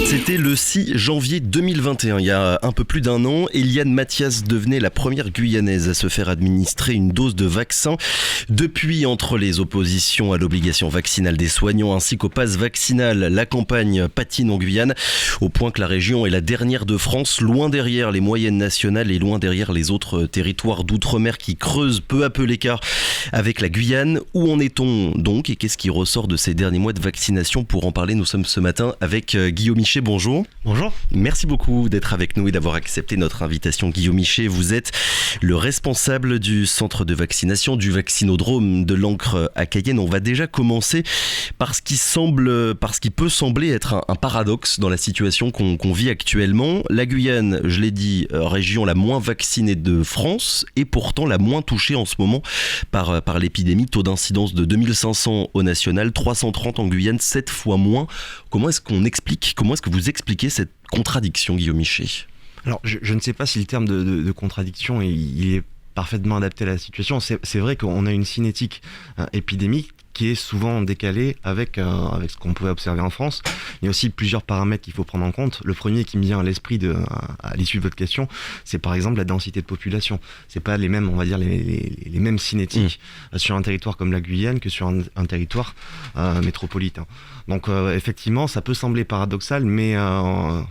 C'était le 6 janvier 2021, il y a un peu plus d'un an. Eliane Mathias devenait la première Guyanaise à se faire administrer une dose de vaccin. Depuis, entre les oppositions à l'obligation vaccinale des soignants ainsi qu'au pass vaccinal, la campagne patine en Guyane, au point que la région est la dernière de France, loin derrière les moyennes nationales et loin derrière les autres territoires d'outre-mer qui creusent peu à peu l'écart avec la Guyane. Où en est-on donc et qu'est-ce qui ressort de ces derniers mois de vaccination? Pour en parler, nous sommes ce matin avec Guillaume Michet. Bonjour. Bonjour. Merci beaucoup d'être avec nous et d'avoir accepté notre invitation. Guillaume Michet, vous êtes le responsable du centre de vaccination du vaccinodrome de l'Ancre à Cayenne. On va déjà commencer par ce qui peut sembler être un paradoxe dans la situation qu'on vit actuellement. La Guyane, je l'ai dit, région la moins vaccinée de France et pourtant la moins touchée en ce moment par l'épidémie. Taux d'incidence de 2500 au national, 330 en Guyane, 7 fois moins. Comment est-ce que vous expliquez cette contradiction, Guillaume Michet? Alors, je ne sais pas si le terme de contradiction il est parfaitement adapté à la situation. C'est vrai qu'on a une cinétique épidémique qui est souvent décalée avec ce qu'on pouvait observer en France. Il y a aussi plusieurs paramètres qu'il faut prendre en compte. Le premier qui me vient à l'esprit à l'issue de votre question, c'est par exemple la densité de population. C'est pas les mêmes, on va dire, les mêmes cinétiques sur un territoire comme la Guyane que sur un territoire métropolitain. Donc effectivement, ça peut sembler paradoxal, mais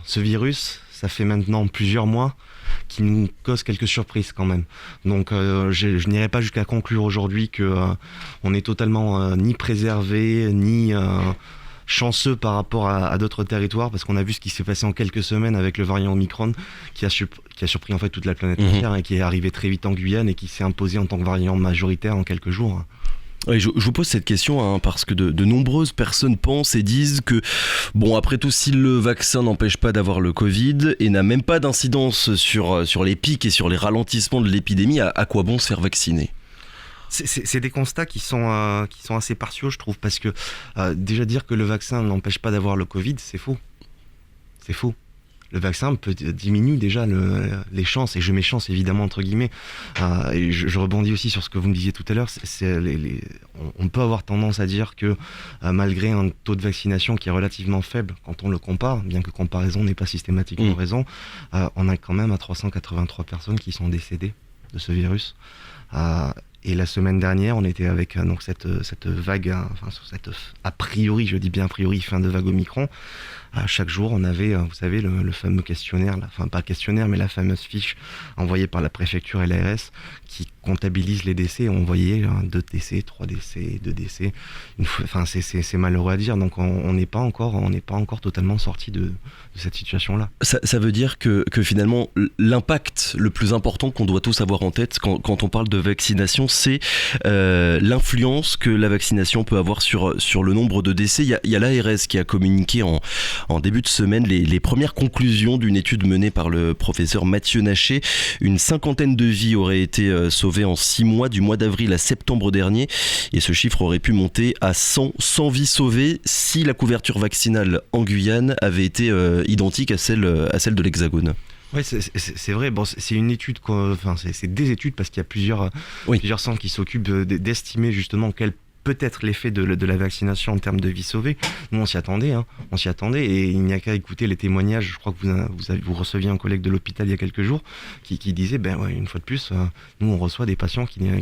ce virus, ça fait maintenant plusieurs mois qui nous cause quelques surprises quand même. Donc je n'irai pas jusqu'à conclure aujourd'hui que on est totalement ni préservé, ni chanceux par rapport à d'autres territoires, parce qu'on a vu ce qui s'est passé en quelques semaines avec le variant Omicron qui a surpris en fait toute la planète entière et qui est arrivé très vite en Guyane et qui s'est imposé en tant que variant majoritaire en quelques jours. Oui, je vous pose cette question parce que de nombreuses personnes pensent et disent que, bon, après tout, si le vaccin n'empêche pas d'avoir le Covid et n'a même pas d'incidence sur les pics et sur les ralentissements de l'épidémie, à quoi bon se faire vacciner ? C'est des constats qui sont assez partiaux, je trouve, parce que déjà dire que le vaccin n'empêche pas d'avoir le Covid, c'est faux. C'est faux. Le vaccin diminue déjà les chances, et je mets chance évidemment entre guillemets, et je rebondis aussi sur ce que vous me disiez tout à l'heure, on peut avoir tendance à dire que malgré un taux de vaccination qui est relativement faible quand on le compare, bien que comparaison n'est pas systématiquement raison, on a quand même à 383 personnes qui sont décédées de ce virus. Et la semaine dernière, on était avec donc cette vague, cette a priori, je dis bien a priori, fin de vague Omicron. Chaque jour, on avait, vous savez, le fameux questionnaire, enfin pas questionnaire, mais la fameuse fiche envoyée par la préfecture et l'ARS qui comptabilise les décès. On voyait 2 décès, 3 décès, 2 décès. Enfin, c'est malheureux à dire. Donc, on n'est pas encore totalement sorti de cette situation-là. Ça veut dire que finalement, l'impact le plus important qu'on doit tous avoir en tête quand on parle de vaccination, c'est l'influence que la vaccination peut avoir sur le nombre de décès. Il y a l'ARS qui a communiqué en début de semaine les premières conclusions d'une étude menée par le professeur Mathieu Naché. Une 50aine de vies auraient été sauvées en 6 mois, du mois d'avril à septembre dernier, et ce chiffre aurait pu monter à 100 vies sauvées si la couverture vaccinale en Guyane avait été identique à celle de l'Hexagone. Oui, c'est vrai. Bon, c'est une étude, c'est des études parce qu'il y a plusieurs centres qui s'occupent d'estimer justement quel peut être l'effet de la vaccination en termes de vie sauvée. Nous, on s'y attendait, et il n'y a qu'à écouter les témoignages. Je crois que vous receviez un collègue de l'hôpital il y a quelques jours qui disait, une fois de plus, nous on reçoit des patients qui ne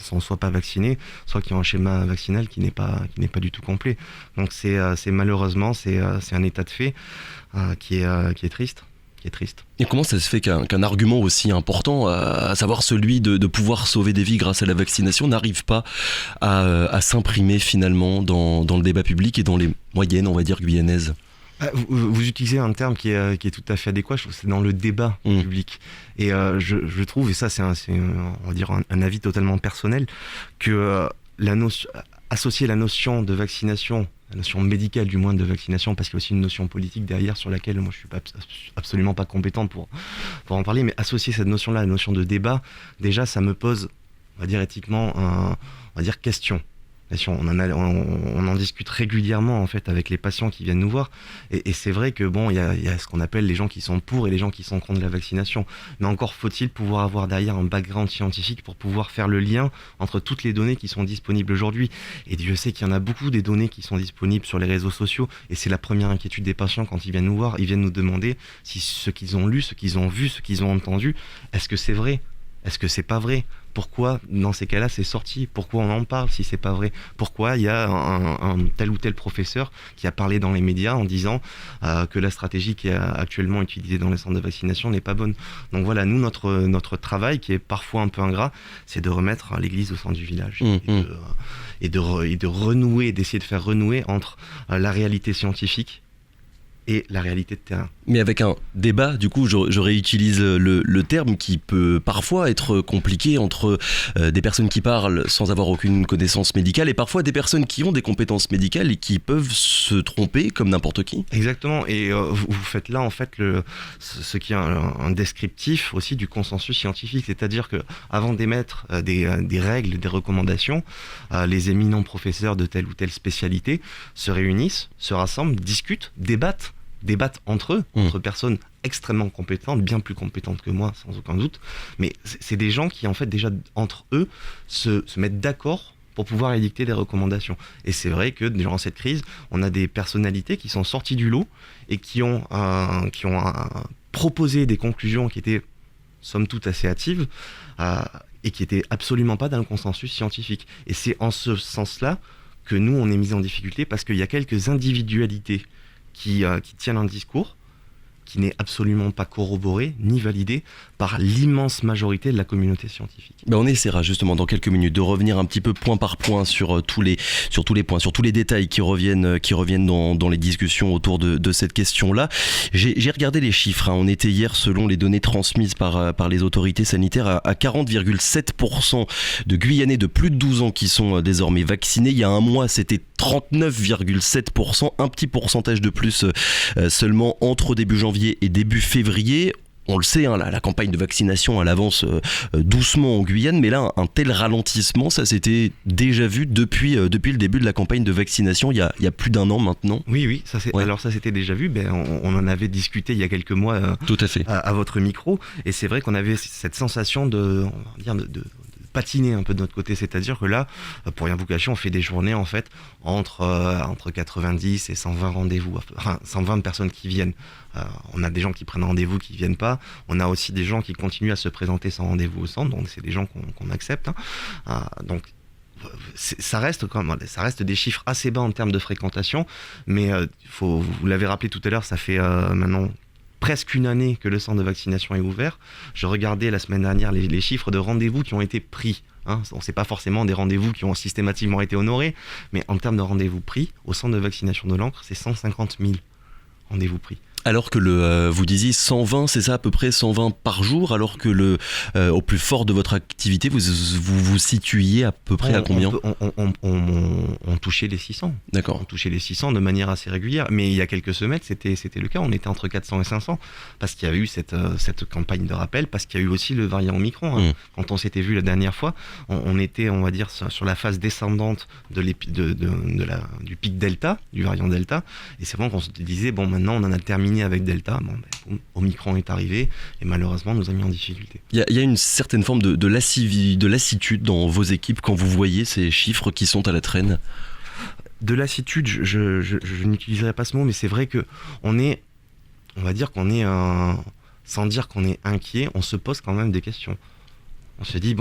sont soit pas vaccinés, soit qui ont un schéma vaccinal qui n'est pas du tout complet. Donc c'est malheureusement c'est un état de fait qui est triste. Et comment ça se fait qu'un argument aussi important, à savoir celui de pouvoir sauver des vies grâce à la vaccination, n'arrive pas à s'imprimer finalement dans le débat public et dans les moyennes, on va dire, guyanaises? Vous utilisez un terme qui est tout à fait adéquat, je trouve, c'est dans le débat public. Et je trouve, et ça c'est on va dire un avis totalement personnel, que associer la notion de vaccination, la notion médicale du moins de vaccination, parce qu'il y a aussi une notion politique derrière sur laquelle moi je suis absolument pas compétent pour en parler, mais associer cette notion-là à la notion de débat, déjà ça me pose, on va dire éthiquement, question. On en discute régulièrement en fait avec les patients qui viennent nous voir, et c'est vrai que bon, il y a ce qu'on appelle les gens qui sont pour et les gens qui sont contre la vaccination. Mais encore faut-il pouvoir avoir derrière un background scientifique pour pouvoir faire le lien entre toutes les données qui sont disponibles aujourd'hui. Et Dieu sait qu'il y en a beaucoup des données qui sont disponibles sur les réseaux sociaux, et c'est la première inquiétude des patients quand ils viennent nous voir. Ils viennent nous demander si ce qu'ils ont lu, ce qu'ils ont vu, ce qu'ils ont entendu, est-ce que c'est vrai ? Est-ce que c'est pas vrai ? Pourquoi, dans ces cas-là, c'est sorti ? Pourquoi on en parle si c'est pas vrai ? Pourquoi il y a un tel ou tel professeur qui a parlé dans les médias en disant que la stratégie qui est actuellement utilisée dans les centres de vaccination n'est pas bonne ? Donc voilà, nous, notre travail, qui est parfois un peu ingrat, c'est de remettre l'église au centre du village et de renouer, d'essayer de faire renouer entre la réalité scientifique et la réalité de terrain. Mais avec un débat, du coup, je réutilise le terme qui peut parfois être compliqué entre des personnes qui parlent sans avoir aucune connaissance médicale et parfois des personnes qui ont des compétences médicales et qui peuvent se tromper comme n'importe qui. Exactement, et vous faites là en fait ce qui est un descriptif aussi du consensus scientifique, c'est-à-dire que avant d'émettre des règles, des recommandations, les éminents professeurs de telle ou telle spécialité se réunissent, se rassemblent, discutent, débattent entre eux, entre personnes extrêmement compétentes, bien plus compétentes que moi, sans aucun doute. Mais c'est des gens qui, en fait, déjà, entre eux, se mettent d'accord pour pouvoir édicter des recommandations. Et c'est vrai que, durant cette crise, on a des personnalités qui sont sorties du lot et qui ont proposé des conclusions qui étaient, somme toute, assez hâtives, et qui n'étaient absolument pas dans le consensus scientifique. Et c'est en ce sens-là que nous, on est mis en difficulté, parce qu'il y a quelques individualités qui tiennent un discours qui n'est absolument pas corroboré ni validé par l'immense majorité de la communauté scientifique. On essaiera justement dans quelques minutes de revenir un petit peu point par point sur tous les points, sur tous les détails qui reviennent dans les discussions autour de cette question-là. J'ai regardé les chiffres, On était hier, selon les données transmises par les autorités sanitaires, à 40,7% de Guyanais de plus de 12 ans qui sont désormais vaccinés. Il y a un mois, c'était 39,7%, un petit pourcentage de plus seulement entre début janvier et début février. On le sait, la campagne de vaccination, elle avance doucement en Guyane, mais là, un tel ralentissement, ça s'était déjà vu depuis le début de la campagne de vaccination, il y a plus d'un an maintenant. Oui, alors ça s'était déjà vu, on en avait discuté il y a quelques mois tout à fait. À votre micro, et c'est vrai qu'on avait cette sensation de patiner un peu de notre côté, c'est-à-dire que là, pour rien vous cacher, on fait des journées en fait entre 90 et 120 rendez-vous, enfin 120 personnes qui viennent. On a des gens qui prennent rendez-vous qui viennent pas, on a aussi des gens qui continuent à se présenter sans rendez-vous au centre, donc c'est des gens qu'on accepte. Donc ça reste des chiffres assez bas en termes de fréquentation, mais vous l'avez rappelé tout à l'heure, ça fait maintenant presque une année que le centre de vaccination est ouvert. Je regardais la semaine dernière les chiffres de rendez-vous qui ont été pris. On sait pas forcément des rendez-vous qui ont systématiquement été honorés, mais en termes de rendez-vous pris, au centre de vaccination de l'Ancre, c'est 150 000 rendez-vous pris. Alors que vous disiez 120, c'est ça à peu près 120 par jour, alors que au plus fort de votre activité, vous situiez à peu près à combien ? On touchait les 600. D'accord. On touchait les 600 de manière assez régulière. Mais il y a quelques semaines, c'était le cas. On était entre 400 et 500 parce qu'il y a eu cette campagne de rappel, parce qu'il y a eu aussi le variant Omicron. Quand on s'était vu la dernière fois, on était, on va dire, sur la phase descendante du pic Delta, du variant Delta. Et c'est vrai qu'on se disait, bon, maintenant on en a terminé avec Delta, Omicron est arrivé et malheureusement nous a mis en difficulté. Il y a une certaine forme de lassitude dans vos équipes quand vous voyez ces chiffres qui sont à la traîne. De lassitude, je n'utiliserai pas ce mot, mais c'est vrai que on va dire qu'on est, sans dire qu'on est inquiet, on se pose quand même des questions. On se dit,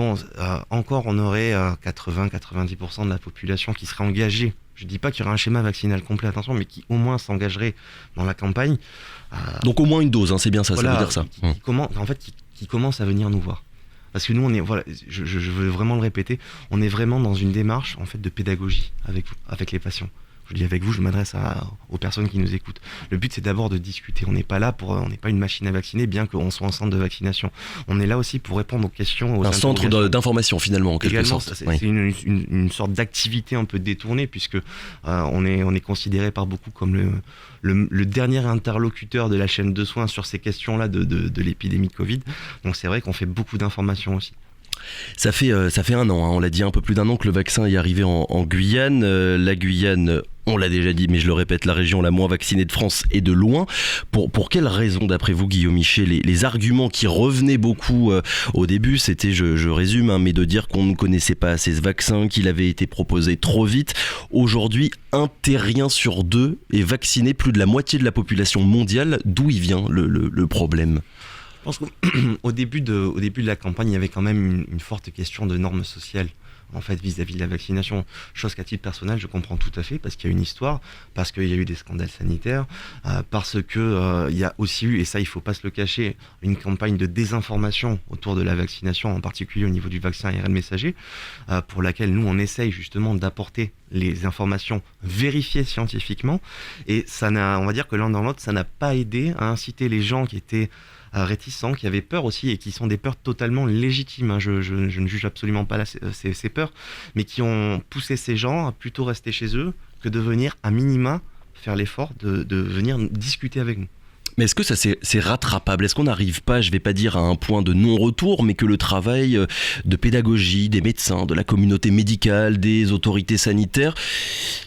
encore on aurait 80-90% de la population qui serait engagée. Je ne dis pas qu'il y aura un schéma vaccinal complet, attention, mais qui au moins s'engagerait dans la campagne. Donc au moins une dose, c'est bien ça, voilà, ça veut dire ça. Qui commence à venir nous voir. Parce que nous, je veux vraiment le répéter, on est vraiment dans une démarche en fait, de pédagogie avec les patients. Je dis avec vous, je m'adresse aux personnes qui nous écoutent. Le but, c'est d'abord de discuter. On n'est pas là on n'est pas une machine à vacciner, bien qu'on soit en centre de vaccination. On est là aussi pour répondre aux questions. Un centre d'information, finalement, en quelque sorte. C'est une sorte d'activité un peu détournée, puisque on est considéré par beaucoup comme le dernier interlocuteur de la chaîne de soins sur ces questions-là de l'épidémie de Covid. Donc c'est vrai qu'on fait beaucoup d'informations aussi. Ça fait 1 an, hein, on l'a dit, un peu plus d'1 an que le vaccin est arrivé en Guyane. La Guyane, on l'a déjà dit, mais je le répète, la région la moins vaccinée de France est de loin. Pour quelles raisons, d'après vous, Guillaume Miché, les arguments qui revenaient beaucoup au début, c'était, je résume, hein, mais de dire qu'on ne connaissait pas assez ce vaccin, qu'il avait été proposé trop vite. Aujourd'hui, 1 terrien sur 2 est vacciné, plus de la moitié de la population mondiale. D'où il vient le problème ? Je pense qu'au début de la campagne, il y avait quand même une forte question de normes sociales, en fait, vis-à-vis de la vaccination. Chose qu'à titre personnel, je comprends tout à fait, parce qu'il y a une histoire, parce qu'il y a eu des scandales sanitaires, parce que il y a aussi eu, et ça il faut pas se le cacher, une campagne de désinformation autour de la vaccination, en particulier au niveau du vaccin ARN messager, pour laquelle nous on essaye justement d'apporter les informations vérifiées scientifiquement, et on va dire que l'un dans l'autre, ça n'a pas aidé à inciter les gens qui étaient réticents, qui avaient peur aussi, et qui sont des peurs totalement légitimes, hein. Je ne juge absolument pas ces peurs, mais qui ont poussé ces gens à plutôt rester chez eux que de venir à minima faire l'effort de venir discuter avec nous. Mais est-ce que ça c'est rattrapable ? Est-ce qu'on n'arrive pas, je vais pas dire à un point de non-retour, mais que le travail de pédagogie des médecins, de la communauté médicale, des autorités sanitaires,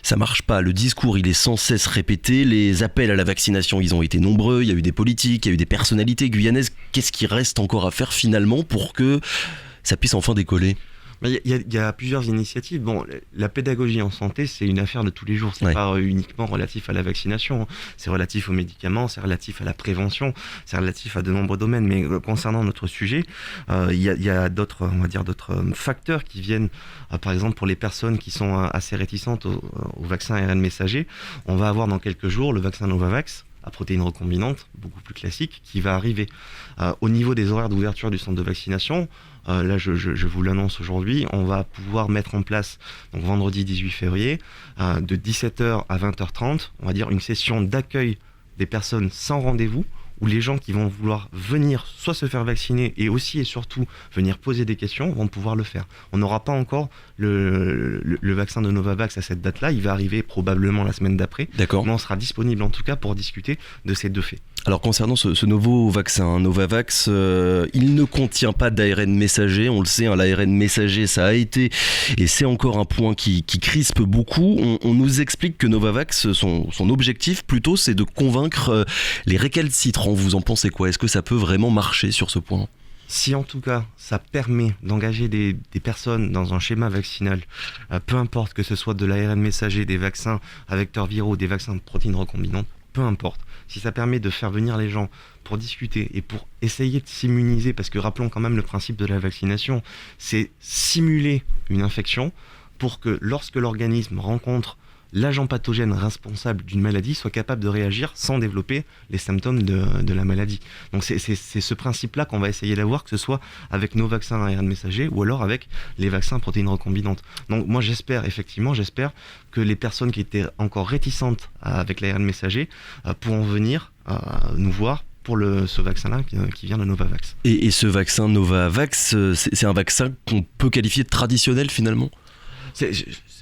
ça marche pas. Le discours, il est sans cesse répété. Les appels à la vaccination, ils ont été nombreux. Il y a eu des politiques, il y a eu des personnalités guyanaises. Qu'est-ce qui reste encore à faire finalement pour que ça puisse enfin décoller ? Il y a plusieurs initiatives. Bon, la pédagogie en santé, c'est une affaire de tous les jours. C'est pas uniquement relatif à la vaccination. C'est relatif aux médicaments, c'est relatif à la prévention, c'est relatif à de nombreux domaines. Mais concernant notre sujet, il y a d'autres, on va dire, d'autres facteurs qui viennent. Par exemple, pour les personnes qui sont assez réticentes au vaccin ARN messager, on va avoir dans quelques jours le vaccin Novavax à protéines recombinantes, beaucoup plus classique, qui va arriver. Au niveau des horaires d'ouverture du centre de vaccination, là je vous l'annonce aujourd'hui, on va pouvoir mettre en place, donc vendredi 18 février, de 17h à 20h30, on va dire une session d'accueil des personnes sans rendez-vous, où les gens qui vont vouloir venir soit se faire vacciner et aussi et surtout venir poser des questions vont pouvoir le faire. On n'aura pas encore le vaccin de Novavax à cette date-là, il va arriver probablement la semaine d'après. D'accord. Mais on sera disponible en tout cas pour discuter de ces 2 faits. Alors concernant ce nouveau vaccin, Novavax, il ne contient pas d'ARN messager, on le sait, hein, l'ARN messager ça a été et c'est encore un point qui crispe beaucoup. On nous explique que Novavax, son objectif plutôt c'est de convaincre les récalcitrants. Vous en pensez quoi ? Est-ce que ça peut vraiment marcher sur ce point ? Si en tout cas ça permet d'engager des personnes dans un schéma vaccinal, peu importe que ce soit de l'ARN messager, des vaccins à vecteurs viraux, des vaccins de protéines recombinantes, peu importe. Si ça permet de faire venir les gens pour discuter et pour essayer de s'immuniser, parce que rappelons quand même le principe de la vaccination, c'est simuler une infection pour que lorsque l'organisme rencontre l'agent pathogène responsable d'une maladie soit capable de réagir sans développer les symptômes de la maladie. Donc c'est ce principe-là qu'on va essayer d'avoir, que ce soit avec nos vaccins à ARN messager ou alors avec les vaccins à protéines recombinantes. Donc moi j'espère que les personnes qui étaient encore réticentes avec l'ARN messager pourront venir nous voir pour ce vaccin-là qui vient de Novavax. Et ce vaccin Novavax, c'est un vaccin qu'on peut qualifier de traditionnel finalement ?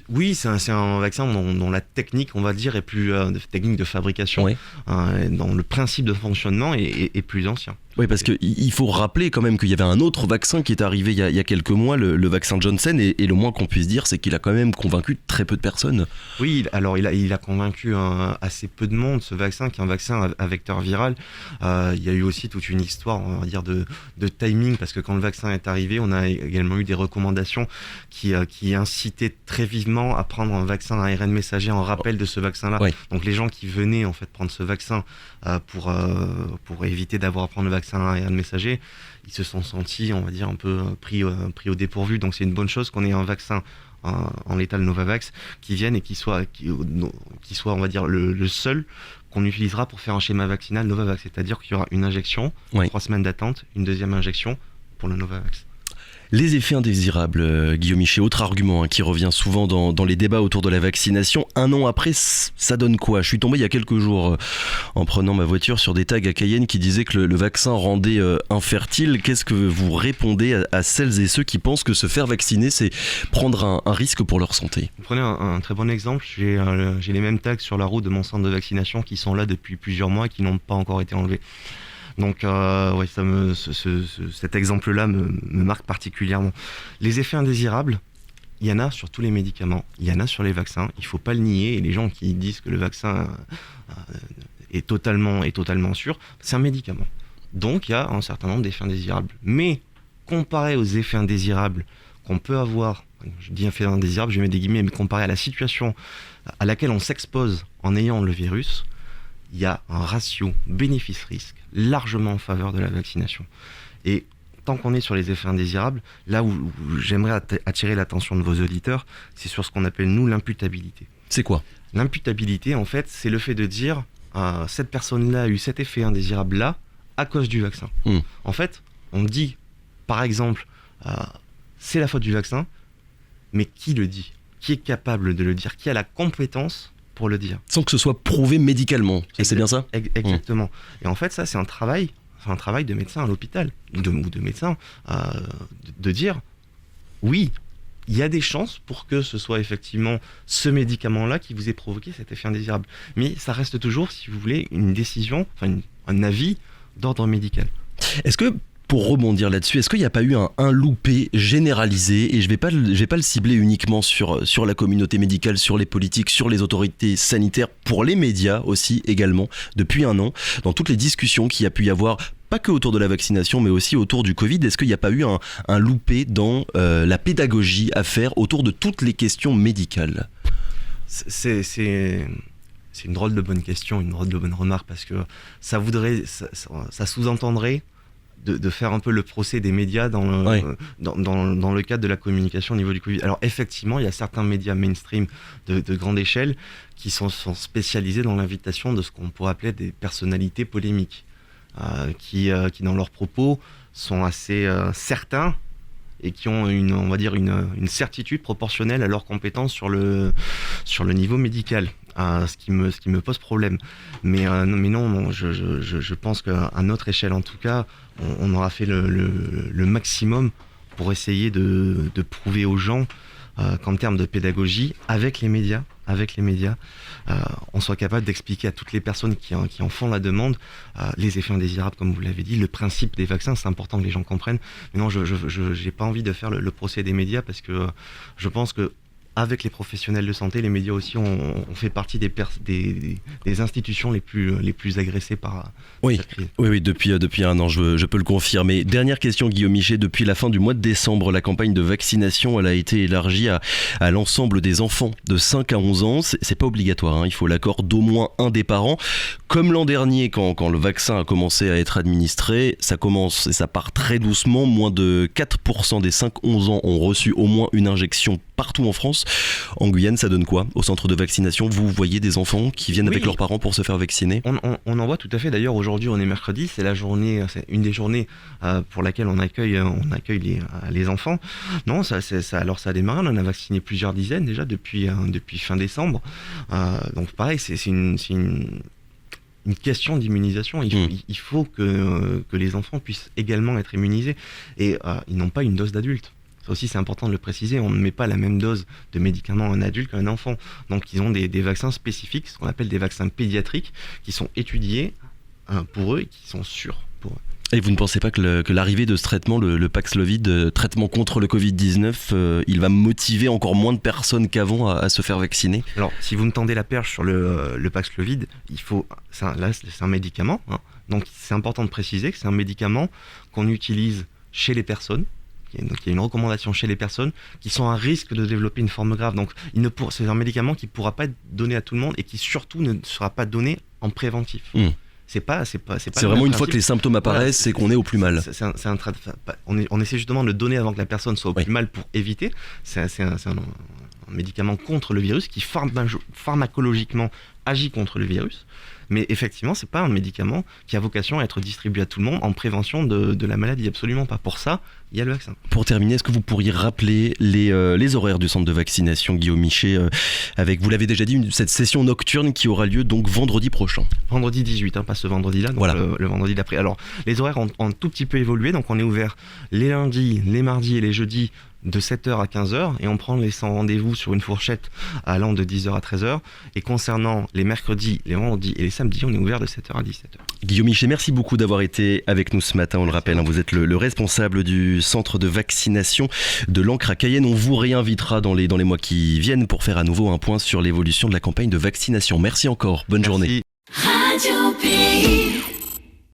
Oui, c'est un vaccin dont la technique, on va dire, est plus technique de fabrication, oui. Dont le principe de fonctionnement est plus ancien. Oui, parce qu'il faut rappeler quand même qu'il y avait un autre vaccin qui est arrivé il y a quelques mois, le vaccin Johnson, et le moins qu'on puisse dire, c'est qu'il a quand même convaincu très peu de personnes. Oui, alors il a convaincu assez peu de monde, ce vaccin, qui est un vaccin à vecteur viral. Il y a eu aussi toute une histoire, on va dire, de timing, parce que quand le vaccin est arrivé, on a également eu des recommandations qui incitaient très vivement à prendre un vaccin à ARN messager en rappel de ce vaccin-là. Oui. Donc les gens qui venaient en fait prendre ce vaccin pour éviter d'avoir à prendre le vaccin à ARN messager, ils se sont sentis, on va dire, un peu pris au dépourvu. Donc c'est une bonne chose qu'on ait un vaccin en l'état de Novavax qui vienne et qui soit, on va dire, le seul qu'on utilisera pour faire un schéma vaccinal Novavax. C'est-à-dire qu'il y aura une injection, 3 semaines d'attente, une deuxième injection pour le Novavax. Les effets indésirables, Guillaume Miché, autre argument qui revient souvent dans les débats autour de la vaccination. 1 an après, ça donne quoi ? Je suis tombé il y a quelques jours en prenant ma voiture sur des tags à Cayenne qui disaient que le vaccin rendait infertile. Qu'est-ce que vous répondez à celles et ceux qui pensent que se faire vacciner, c'est prendre un risque pour leur santé ? Vous prenez un très bon exemple. J'ai les mêmes tags sur la route de mon centre de vaccination qui sont là depuis plusieurs mois et qui n'ont pas encore été enlevés. Donc, ouais, cet exemple-là me marque particulièrement. Les effets indésirables, il y en a sur tous les médicaments, il y en a sur les vaccins, il ne faut pas le nier. Et les gens qui disent que le vaccin est totalement sûr, c'est un médicament. Donc, il y a un certain nombre d'effets indésirables. Mais, comparé aux effets indésirables qu'on peut avoir, je dis effets indésirables, je mets des guillemets, mais comparé à la situation à laquelle on s'expose en ayant le virus, il y a un ratio bénéfice-risque largement en faveur de la vaccination. Et tant qu'on est sur les effets indésirables, là où j'aimerais attirer l'attention de vos auditeurs, c'est sur ce qu'on appelle, nous, l'imputabilité. C'est quoi ? L'imputabilité, en fait, c'est le fait de dire cette personne-là a eu cet effet indésirable-là à cause du vaccin. En fait, on dit, par exemple, c'est la faute du vaccin, mais qui le dit ? Qui est capable de le dire ? Qui a la compétence pour le dire ? Sans que ce soit prouvé médicalement, c'est bien ça ? Exactement. Et en fait, ça, c'est un travail de médecin à l'hôpital, ou de médecin, de dire, oui, il y a des chances pour que ce soit effectivement ce médicament-là qui vous ait provoqué cet effet indésirable. Mais ça reste toujours, si vous voulez, une décision, un avis d'ordre médical. Est-ce que, pour rebondir là-dessus, est-ce qu'il n'y a pas eu un loupé généralisé, et je vais pas le cibler uniquement sur la communauté médicale, sur les politiques, sur les autorités sanitaires, pour les médias aussi également, depuis un an, dans toutes les discussions qu'il y a pu y avoir, pas que autour de la vaccination, mais aussi autour du Covid, est-ce qu'il n'y a pas eu un loupé dans la pédagogie à faire autour de toutes les questions médicales ? C'est une drôle de bonne question, une drôle de bonne remarque, parce que ça sous-entendrait de faire un peu le procès des médias dans le cadre de la communication au niveau du Covid. Alors effectivement, il y a certains médias mainstream de grande échelle qui sont spécialisés dans l'invitation de ce qu'on pourrait appeler des personnalités polémiques, qui dans leurs propos sont assez certains et qui ont une certitude proportionnelle à leurs compétences sur le niveau médical. Ce qui me pose problème. Mais non, je pense qu'à notre échelle en tout cas, on aura fait le maximum pour essayer de prouver aux gens qu'en termes de pédagogie, avec les médias, on soit capable d'expliquer à toutes les personnes qui en font la demande les effets indésirables, comme vous l'avez dit, le principe des vaccins, c'est important que les gens comprennent. Mais non, je n'ai pas envie de faire le procès des médias, parce que je pense que avec les professionnels de santé, les médias aussi ont fait partie des institutions les plus agressées par cette crise. Oui, depuis un an, je peux le confirmer. Dernière question, Guillaume Miché. Depuis la fin du mois de décembre, la campagne de vaccination elle a été élargie à l'ensemble des enfants de 5 à 11 ans. C'est pas obligatoire, hein. Il faut l'accord d'au moins un des parents. Comme l'an dernier, quand le vaccin a commencé à être administré, ça commence et ça part très doucement. Moins de 4% des 5-11 ans ont reçu au moins une injection partout en France. En Guyane, ça donne quoi au centre de vaccination ? Vous voyez des enfants qui viennent avec leurs parents pour se faire vacciner ? On en voit tout à fait. D'ailleurs, aujourd'hui, on est mercredi, c'est une des journées pour laquelle on accueille les enfants. Non, ça a démarré. On en a vacciné plusieurs dizaines déjà depuis fin décembre. Donc pareil, c'est une question d'immunisation. Il faut que les enfants puissent également être immunisés. Et ils n'ont pas une dose d'adulte. Ça aussi, c'est important de le préciser. On ne met pas la même dose de médicaments à un adulte qu'à un enfant. Donc, ils ont des vaccins spécifiques, ce qu'on appelle des vaccins pédiatriques, qui sont étudiés pour eux et qui sont sûrs pour eux. Et vous ne pensez pas que l'arrivée de ce traitement, le Paxlovid, traitement contre le Covid-19, il va motiver encore moins de personnes qu'avant à se faire vacciner ? Alors, si vous me tendez la perche sur le Paxlovid, c'est un médicament. Hein. Donc, c'est important de préciser que c'est un médicament qu'on utilise chez les personnes. Donc il y a une recommandation chez les personnes qui sont à risque de développer une forme grave. Donc c'est un médicament qui ne pourra pas être donné à tout le monde et qui surtout ne sera pas donné en préventif. C'est vraiment une fois que les symptômes apparaissent, c'est qu'on est au plus mal. On essaie justement de le donner avant que la personne soit au plus mal pour éviter. C'est un médicament contre le virus qui pharmacologiquement agit contre le virus. Mais effectivement, c'est pas un médicament qui a vocation à être distribué à tout le monde en prévention de la maladie. Absolument pas. Pour ça, il y a le vaccin. Pour terminer, est-ce que vous pourriez rappeler les horaires du centre de vaccination, Guillaume Miché, avec, vous l'avez déjà dit, cette session nocturne qui aura lieu donc vendredi prochain ? Vendredi 18, pas ce vendredi-là, donc voilà. le vendredi d'après. Alors, les horaires ont un tout petit peu évolué, donc on est ouvert les lundis, les mardis et les jeudis de 7h à 15h et on prend les 100 rendez-vous sur une fourchette allant de 10h à 13h. Et concernant les mercredis, les vendredis et les samedis, on est ouvert de 7h à 17h. Guillaume Michet, merci beaucoup d'avoir été avec nous ce matin. On le rappelle, vous êtes le responsable du centre de vaccination de l'Ancre à Cayenne. On vous réinvitera dans les mois qui viennent pour faire à nouveau un point sur l'évolution de la campagne de vaccination. Merci encore. Bonne journée. Radio Pays.